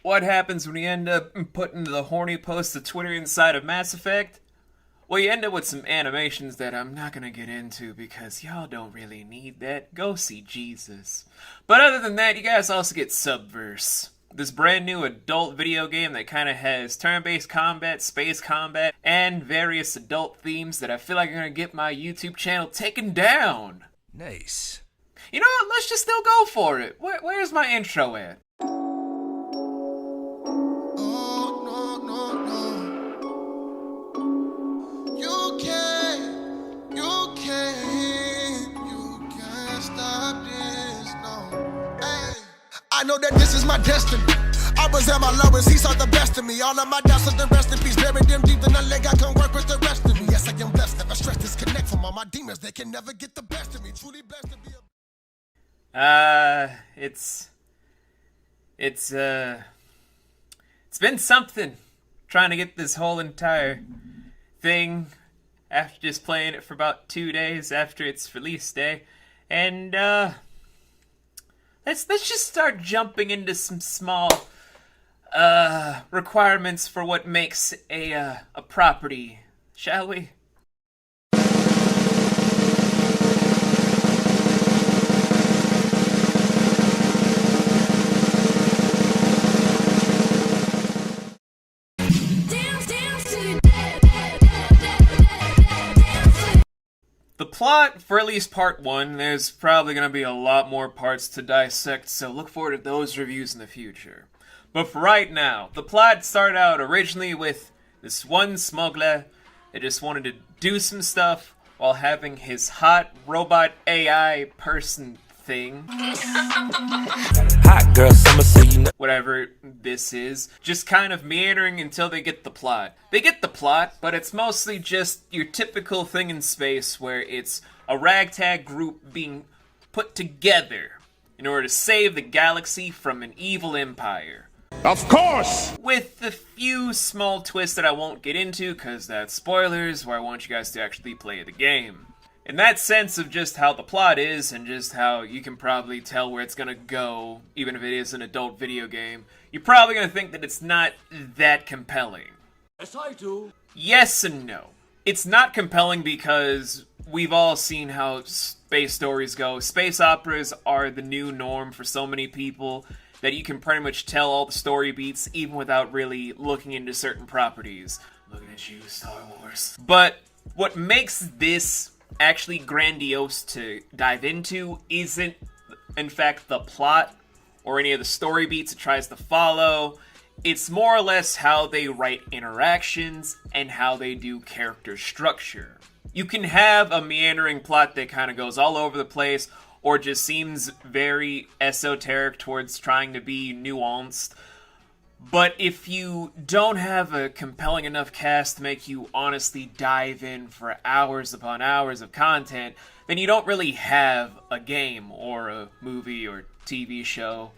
What happens when you end up putting the horny posts of Twitter inside of Mass Effect? Well, you end up with some animations that I'm not gonna get into because y'all don't really need that. Go see Jesus. But other than that, you guys also get Subverse. This brand new adult video game that kind of has turn-based combat, space combat, and various adult themes that I feel like are gonna get my YouTube channel taken down. Nice. You know what? Let's just still go for it. Where's my intro at? I know that this is my destiny. I was at my lowest, he saw the best of me. All of my doubts are the rest in peace. Buried them deep in the leg, I can work with the rest of me. Yes, I am blessed, never stress, disconnect from all my demons. They can never get the best of me. Truly blessed to be It's been something trying to get this whole entire thing after just playing it for about 2 days after its release day. And let's just start jumping into some small requirements for what makes a property, shall we? The plot, for at least part 1, there's probably going to be a lot more parts to dissect, so look forward to those reviews in the future. But for right now, the plot started out originally with this one smuggler that just wanted to do some stuff while having his hot robot AI person thing. Hot girl summer, so you know. Whatever this is, just kind of meandering until they get the plot. They get the plot, but it's mostly just your typical thing in space where it's a ragtag group being put together in order to save the galaxy from an evil empire. Of course! With a few small twists that I won't get into because that's spoilers, where I want you guys to actually play the game. In that sense of just how the plot is, and just how you can probably tell where it's gonna go, even if it is an adult video game, you're probably gonna think that it's not that compelling. Yes, I do. Yes and no. It's not compelling because we've all seen how space stories go. Space operas are the new norm for so many people that you can pretty much tell all the story beats even without really looking into certain properties. Looking at you, Star Wars. But what makes this actually grandiose to dive into isn't, in fact, the plot or any of the story beats it tries to follow. It's more or less how they write interactions and how they do character structure. You can have a meandering plot that kind of goes all over the place or just seems very esoteric towards trying to be nuanced. But if you don't have a compelling enough cast to make you honestly dive in for hours upon hours of content, then you don't really have a game or a movie or TV show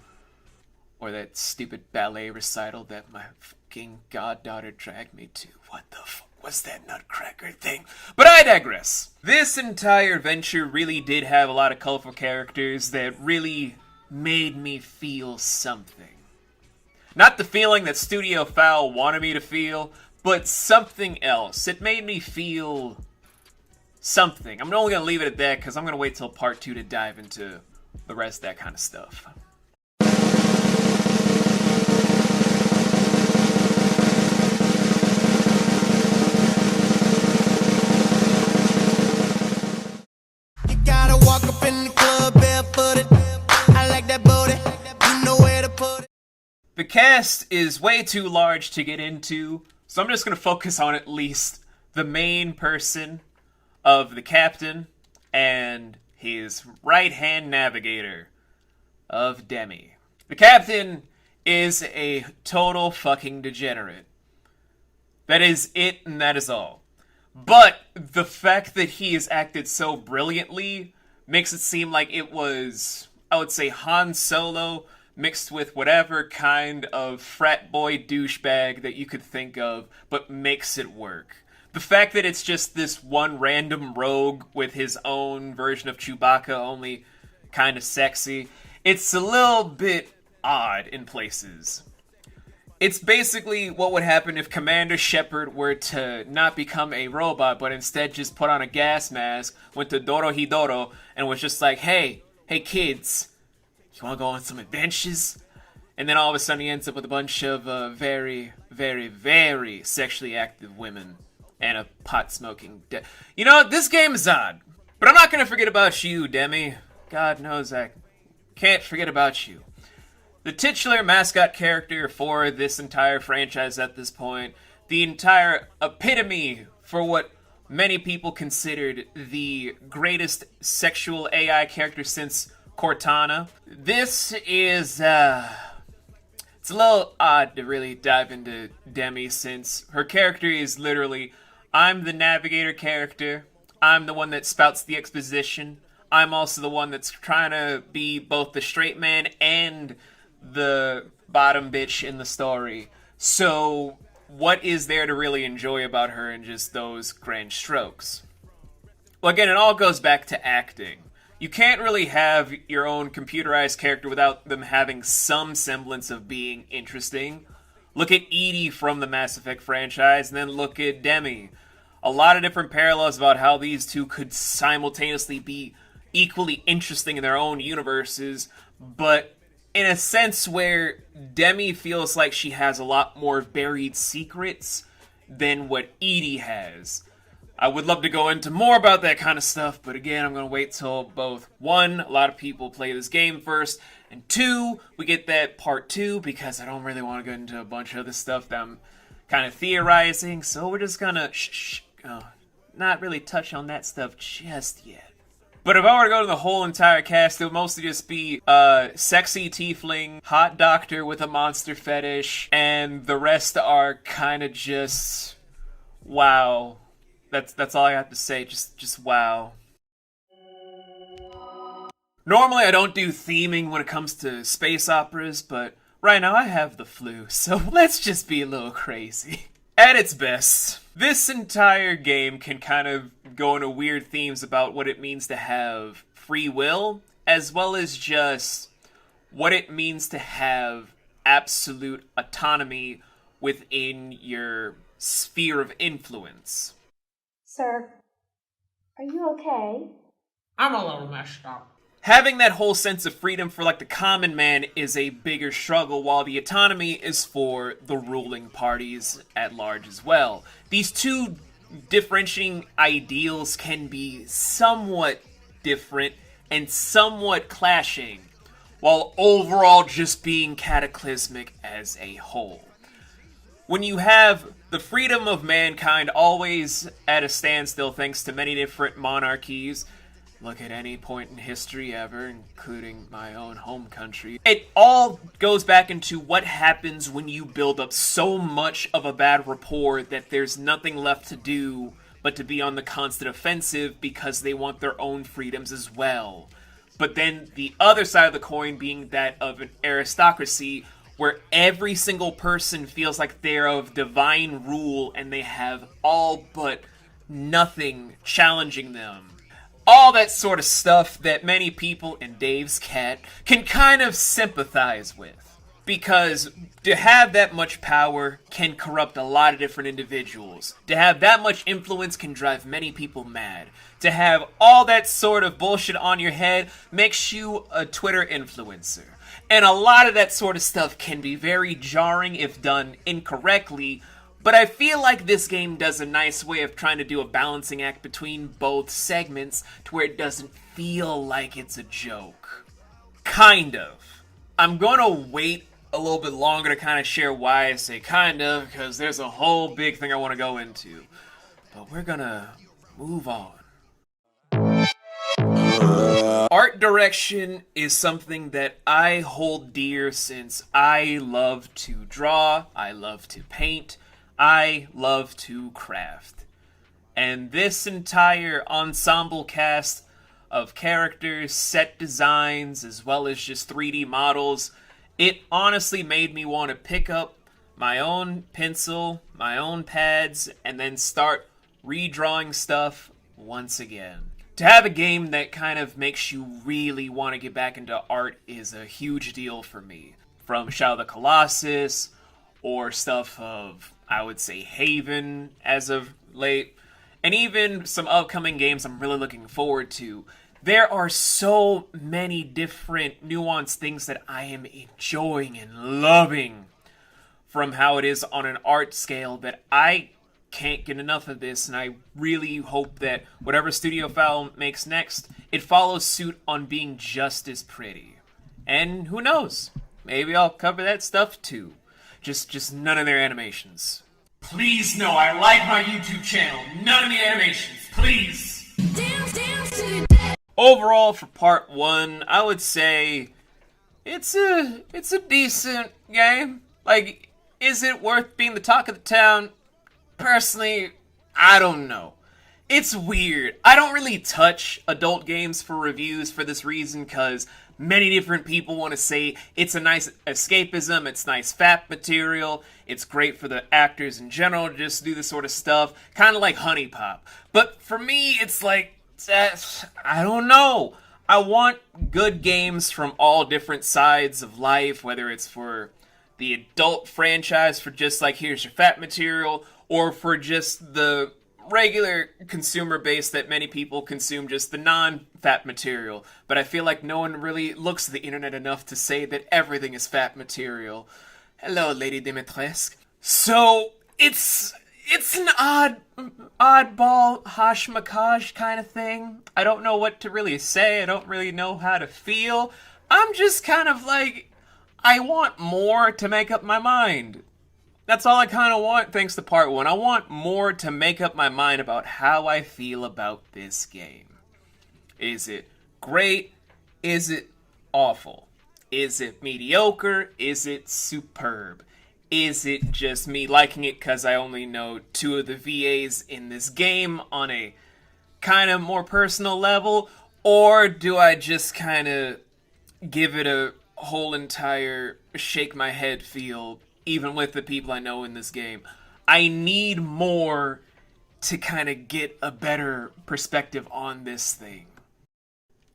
or that stupid ballet recital that my fucking goddaughter dragged me to. What the fuck was that nutcracker thing? But I digress. This entire venture really did have a lot of colorful characters that really made me feel something. Not the feeling that Studio FOW wanted me to feel, but something else. It made me feel something. I'm only going to leave it at that because I'm going to wait till part 2 to dive into the rest of that kind of stuff. You gotta walk up in the club barefooted. I like that booty. You know where to put it. The cast is way too large to get into, so I'm just going to focus on at least the main person of the captain and his right-hand navigator of Demi. The captain is a total fucking degenerate. That is it and that is all. But the fact that he has acted so brilliantly makes it seem like it was, I would say, Han Solo mixed with whatever kind of frat boy douchebag that you could think of, but makes it work. The fact that it's just this one random rogue with his own version of Chewbacca, only kind of sexy, it's a little bit odd in places. It's basically what would happen if Commander Shepard were to not become a robot, but instead just put on a gas mask, went to Dorohedoro, and was just like, hey kids, you wanna go on some adventures? And then all of a sudden he ends up with a bunch of very, very, very sexually active women and a pot-smoking You know, this game is odd. But I'm not gonna forget about you, Demi. God knows I can't forget about you. The titular mascot character for this entire franchise at this point, the entire epitome for what many people considered the greatest sexual AI character since Cortana. This is, it's a little odd to really dive into Demi since her character is literally, I'm the navigator character, I'm the one that spouts the exposition, I'm also the one that's trying to be both the straight man and the bottom bitch in the story. So what is there to really enjoy about her in just those grand strokes? Well, again, it all goes back to acting. You can't really have your own computerized character without them having some semblance of being interesting. Look at Edie from the Mass Effect franchise, and then look at Demi. A lot of different parallels about how these two could simultaneously be equally interesting in their own universes, but in a sense where Demi feels like she has a lot more buried secrets than what Edie has. I would love to go into more about that kind of stuff, but again, I'm going to wait till both, one, a lot of people play this game first, and two, we get that part two, because I don't really want to get into a bunch of other stuff that I'm kind of theorizing, so we're just going to not really touch on that stuff just yet. But if I were to go to the whole entire cast, it would mostly just be sexy tiefling, hot doctor with a monster fetish, and the rest are kind of just wow. That's all I have to say. Just wow. Normally I don't do theming when it comes to space operas, but right now I have the flu, so let's just be a little crazy. At its best, this entire game can kind of go into weird themes about what it means to have free will, as well as just what it means to have absolute autonomy within your sphere of influence. Sir, are you okay? I'm a little messed up. Having that whole sense of freedom for like the common man is a bigger struggle, while the autonomy is for the ruling parties at large as well. These two differentiating ideals can be somewhat different and somewhat clashing, while overall just being cataclysmic as a whole. When you have the freedom of mankind always at a standstill thanks to many different monarchies, look at any point in history ever, including my own home country. It all goes back into what happens when you build up so much of a bad rapport that there's nothing left to do but to be on the constant offensive because they want their own freedoms as well. But then the other side of the coin being that of an aristocracy where every single person feels like they're of divine rule and they have all but nothing challenging them. All that sort of stuff that many people, and Dave's cat, can kind of sympathize with. Because to have that much power can corrupt a lot of different individuals. To have that much influence can drive many people mad. To have all that sort of bullshit on your head makes you a Twitter influencer. And a lot of that sort of stuff can be very jarring if done incorrectly, but I feel like this game does a nice way of trying to do a balancing act between both segments to where it doesn't feel like it's a joke. Kind of. I'm gonna wait a little bit longer to kind of share why I say kind of, because there's a whole big thing I want to go into. But we're gonna move on. Art direction is something that I hold dear since I love to draw, I love to paint, I love to craft. And this entire ensemble cast of characters, set designs, as well as just 3D models, it honestly made me want to pick up my own pencil, my own pads, and then start redrawing stuff once again. To have a game that kind of makes you really want to get back into art is a huge deal for me. From Shadow of the Colossus, or stuff of, I would say, Haven as of late, and even some upcoming games I'm really looking forward to. There are so many different nuanced things that I am enjoying and loving from how it is on an art scale that I can't get enough of this, and I really hope that whatever Studio FOW makes next, it follows suit on being just as pretty. And who knows? Maybe I'll cover that stuff too. Just none of their animations. Please no, I like my YouTube channel. None of the animations, please. Overall, for part 1, I would say it's a decent game. Like, is it worth being the talk of the town? Personally, I don't know. It's weird. I don't really touch adult games for reviews for this reason, because many different people want to say it's a nice escapism, it's nice fap material, it's great for the actors in general to just do this sort of stuff, kind of like Honey Pop. But for me, it's like, I don't know. I want good games from all different sides of life, whether it's for the adult franchise, for just like, here's your fat material, or for just the regular consumer base that many people consume, just the non-fat material. But I feel like no one really looks at the internet enough to say that everything is fat material. Hello, Lady Dimitrescu. So, it's an oddball hashmakaj kind of thing. I don't know what to really say. I don't really know how to feel. I'm just kind of like, I want more to make up my mind. That's all I kind of want thanks to part 1. I want more to make up my mind about how I feel about this game. Is it great? Is it awful? Is it mediocre? Is it superb? Is it just me liking it because I only know 2 of the VAs in this game on a kind of more personal level? Or do I just kind of give it a whole entire shake my head feel, even with the people I know in this game? I need more to kind of get a better perspective on this thing.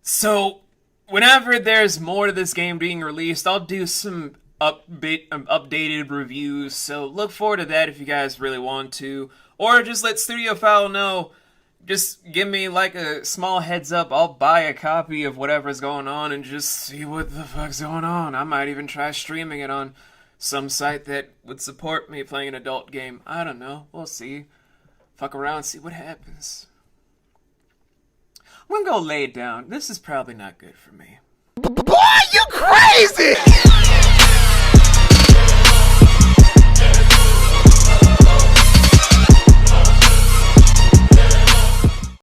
So, whenever there's more to this game being released, I'll do some updated reviews, so look forward to that if you guys really want to. Or just let Studio FOW know. Just give me like a small heads up. I'll buy a copy of whatever's going on and just see what the fuck's going on. I might even try streaming it on some site that would support me playing an adult game. I don't know. We'll see. Fuck around, see what happens. I'm gonna go lay it down. This is probably not good for me. Boy, you crazy!